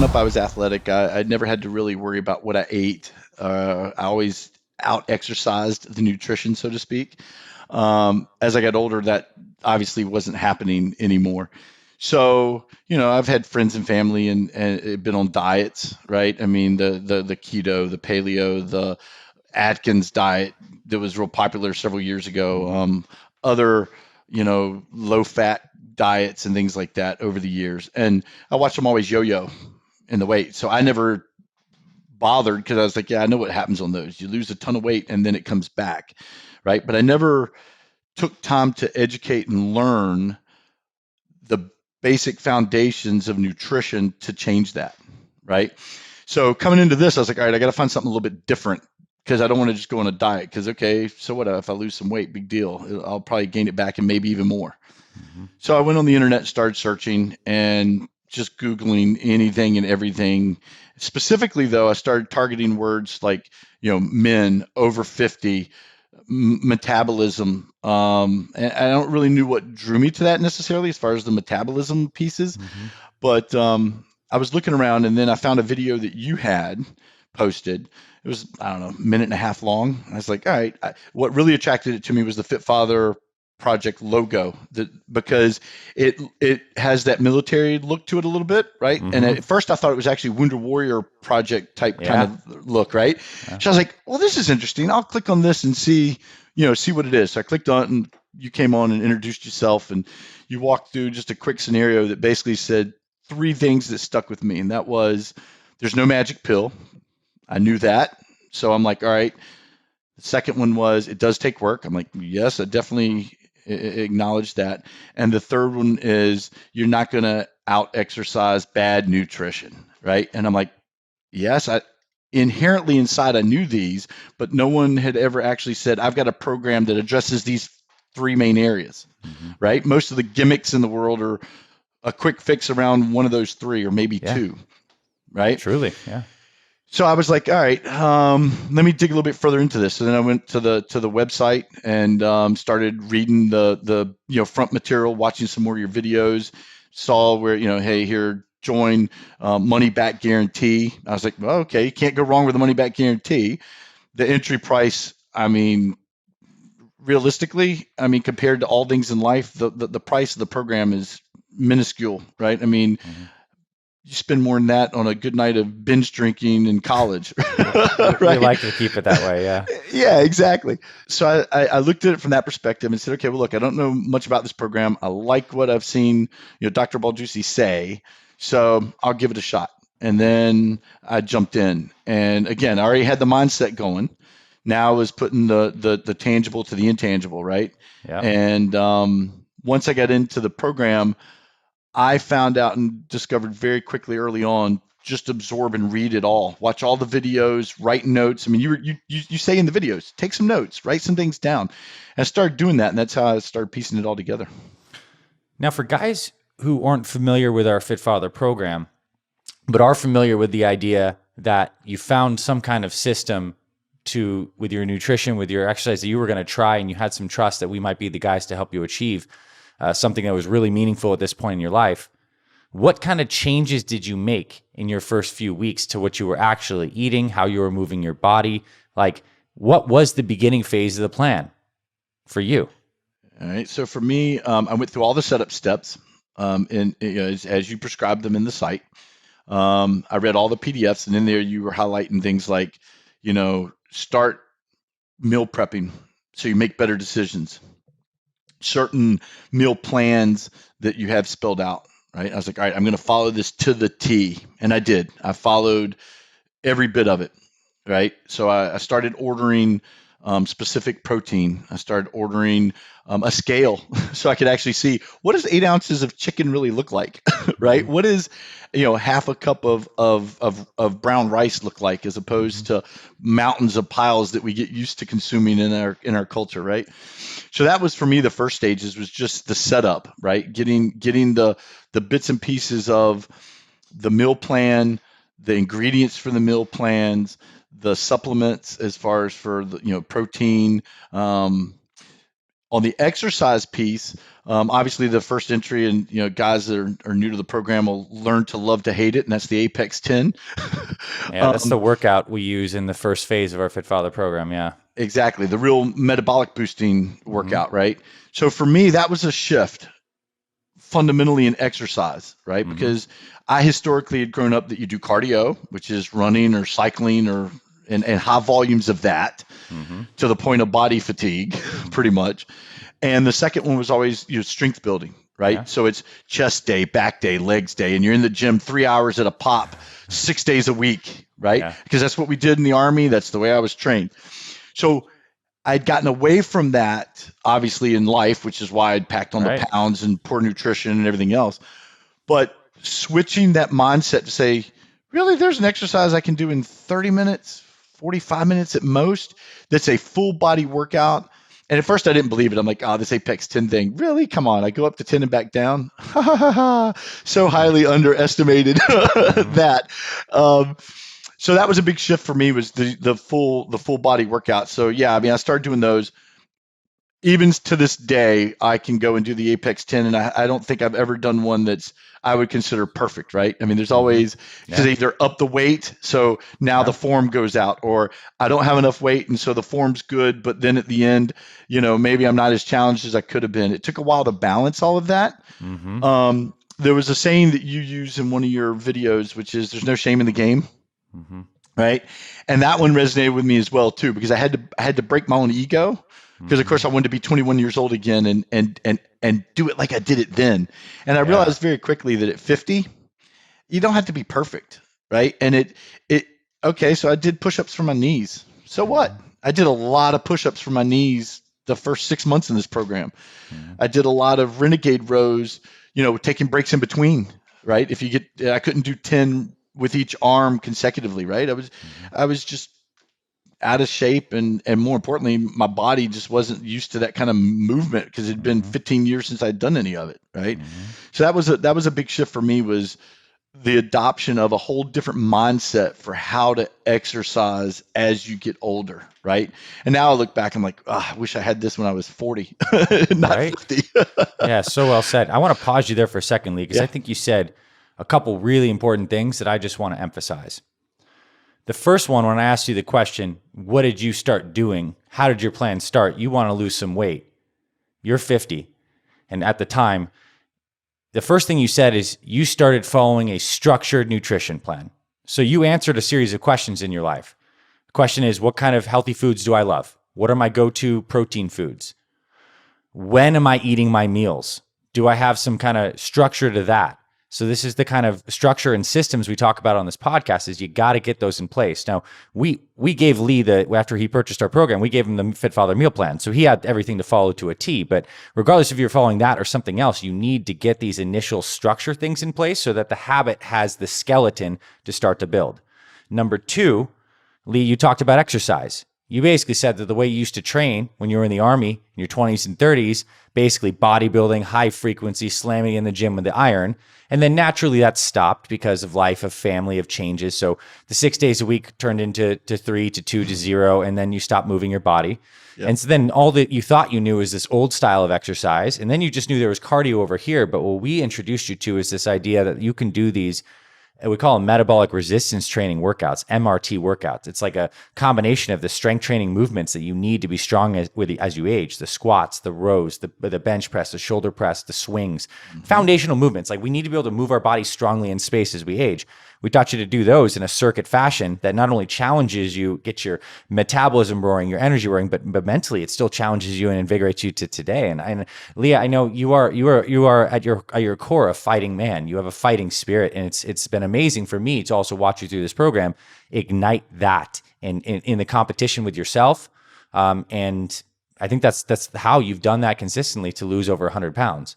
growing up, I was athletic. I never had to really worry about what I ate. I always out exercised the nutrition, so to speak. As I got older, that obviously wasn't happening anymore. So, I've had friends and family and been on diets, right? I mean, the keto, the paleo, the Atkins diet that was real popular several years ago. Other, low fat diets and things like that over the years. And I watched them always yo-yo in the weight. So I never bothered because I was like, yeah, I know what happens on those. You lose a ton of weight and then it comes back, right? But I never took time to educate and learn the basic foundations of nutrition to change that, right? So coming into this, I was like, all right, I got to find something a little bit different because I don't want to just go on a diet. Because okay, so what if I lose some weight? Big deal. I'll probably gain it back and maybe even more. Mm-hmm. So I went on the internet and started searching and just Googling anything and everything. Specifically, though, I started targeting words like, men over 50, metabolism. And I don't really knew what drew me to that necessarily as far as the metabolism pieces. Mm-hmm. But I was looking around and then I found a video that you had posted. It was, I don't know, a minute and a half long. I was like, all right. What really attracted it to me was the Fit Father project logo because it has that military look to it a little bit, right? Mm-hmm. And at first I thought it was actually Wounded Warrior project type kind of look, right? Yeah. So I was like, well, this is interesting. I'll click on this and see what it is. So I clicked on it and you came on and introduced yourself and you walked through just a quick scenario that basically said three things that stuck with me. And that was, there's no magic pill. I knew that. So I'm like, all right. The second one was, it does take work. I'm like, yes, I definitely acknowledge that. And the third one is, you're not going to out exercise bad nutrition, right? And I'm like, yes, I inherently inside I knew these, but no one had ever actually said, I've got a program that addresses these three main areas, Mm-hmm. right? Most of the gimmicks in the world are a quick fix around one of those three or maybe two, right? Truly, yeah. So I was like, all right, let me dig a little bit further into this. So then I went to the website and started reading the front material, watching some more of your videos. Saw where hey, here, join money back guarantee. I was like, well, okay, you can't go wrong with the money back guarantee. The entry price, I mean, realistically, I mean, compared to all things in life, the price of the program is minuscule, right? I mean. Mm-hmm. You spend more than that on a good night of binge drinking in college, right? We like to keep it that way, yeah. Yeah, exactly. So I looked at it from that perspective and said, okay, well, look, I don't know much about this program. I like what I've seen, Dr. Baljusi say, so I'll give it a shot. And then I jumped in, and again, I already had the mindset going. Now I was putting the tangible to the intangible, right? Yeah. And once I got into the program, I found out and discovered very quickly early on, just absorb and read it all. Watch all the videos, write notes. I mean, you say in the videos, take some notes, write some things down. And I started doing that, and that's how I started piecing it all together. Now, for guys who aren't familiar with our Fit Father program, but are familiar with the idea that you found some kind of system with your nutrition, with your exercise that you were going to try, and you had some trust that we might be the guys to help you achieve something that was really meaningful at this point in your life. What kind of changes did you make in your first few weeks to what you were actually eating, how you were moving your body? Like, what was the beginning phase of the plan for you? All right. So for me, I went through all the setup steps, as you prescribed them in the site. I read all the PDFs, and in there you were highlighting things like, start meal prepping so you make better decisions. Certain meal plans that you have spelled out, right? I was like, all right, I'm going to follow this to the T. And I did. I followed every bit of it, right? So I started ordering specific protein. I started ordering a scale so I could actually see, what does 8 ounces of chicken really look like, right? What is, half a cup of brown rice look like, as opposed to mountains of piles that we get used to consuming in our culture, right? So that was for me, the first stages was just the setup, right? Getting the bits and pieces of the meal plan, the ingredients for the meal plans, the supplements as far as for the protein, On the exercise piece, obviously the first entry, and guys that are new to the program will learn to love to hate it, and that's the Apex 10. Yeah, that's the workout we use in the first phase of our Fit Father program. Yeah. Exactly, the real metabolic boosting workout, right? So for me, that was a shift fundamentally in exercise, right? Because I historically had grown up that you do cardio, which is running or cycling or and high volumes of that to the point of body fatigue, pretty much. And the second one was always strength building, right? Yeah. So it's chest day, back day, legs day, and you're in the gym 3 hours at a pop, 6 days a week, right? Yeah. Because that's what we did in the Army. That's the way I was trained. So I'd gotten away from that, obviously, in life, which is why I'd packed on the pounds and poor nutrition and everything else. But switching that mindset to say, really, there's an exercise I can do in 30 minutes, 45 minutes at most, that's a full body workout. And at first I didn't believe it. I'm like, oh, this Apex 10 thing, really? Come on. I go up to 10 and back down. So highly underestimated that. So that was a big shift for me, was the full body workout. So yeah, I mean, I started doing those. Even to this day, I can go and do the Apex 10, and I don't think I've ever done one that's I would consider perfect, right? I mean, there's always, because either up the weight, so now the form goes out, or I don't have enough weight, and so the form's good, but then at the end, maybe I'm not as challenged as I could have been. It took a while to balance all of that. There was a saying that you use in one of your videos, which is, there's no shame in the game. Right. And that one resonated with me as well, too, because I had to break my own ego, because of course I wanted to be 21 years old again and do it like I did it then. And I realized very quickly that at 50, you don't have to be perfect. Right. And okay, so I did push-ups for my knees. So what? I did a lot of push-ups for my knees the first 6 months in this program. I did a lot of renegade rows, taking breaks in between. Right. I couldn't do 10 with each arm consecutively, right? I was just out of shape, and more importantly, my body just wasn't used to that kind of movement, because it'd been 15 years since I'd done any of it, right? So that was a big shift for me, was the adoption of a whole different mindset for how to exercise as you get older, right? And now I look back, I'm like, I wish I had this when I was 40, not 50. Yeah, so well said. I want to pause you there for a second, Lee, because I think you said a couple really important things that I just want to emphasize. The first one, when I asked you the question, what did you start doing? How did your plan start? You want to lose some weight. You're 50. And at the time, the first thing you said is you started following a structured nutrition plan. So you answered a series of questions in your life. The question is, what kind of healthy foods do I love? What are my go-to protein foods? When am I eating my meals? Do I have some kind of structure to that? So this is the kind of structure and systems we talk about on this podcast, is you got to get those in place. Now, we gave Lee, after he purchased our program, we gave him the Fit Father meal plan. So he had everything to follow to a T. But regardless if you're following that or something else, you need to get these initial structure things in place so that the habit has the skeleton to start to build. Number two, Lee, you talked about exercise. You basically said that the way you used to train when you were in the Army in your 20s and 30s, basically bodybuilding, high frequency, slamming in the gym with the iron. And then naturally that stopped because of life, of family, of changes. So the 6 days a week turned into 3 to 2 to 0, and then you stopped moving your body. Yep. And so then all that you thought you knew was this old style of exercise. And then you just knew there was cardio over here. But what we introduced you to is this idea that you can do these, we call them metabolic resistance training workouts, MRT workouts. It's like a combination of the strength training movements that you need to be strong as you age, the squats, the rows, the bench press, the shoulder press, the swings, foundational movements. Like, we need to be able to move our body strongly in space as we age. We taught you to do those in a circuit fashion that not only challenges you, gets your metabolism roaring, your energy roaring, but mentally it still challenges you and invigorates you to today. And Leah, I know you are at your core a fighting man. You have a fighting spirit, and it's been amazing for me to also watch you through this program ignite that in the competition with yourself. And I think that's how you've done that consistently to lose over 100 pounds.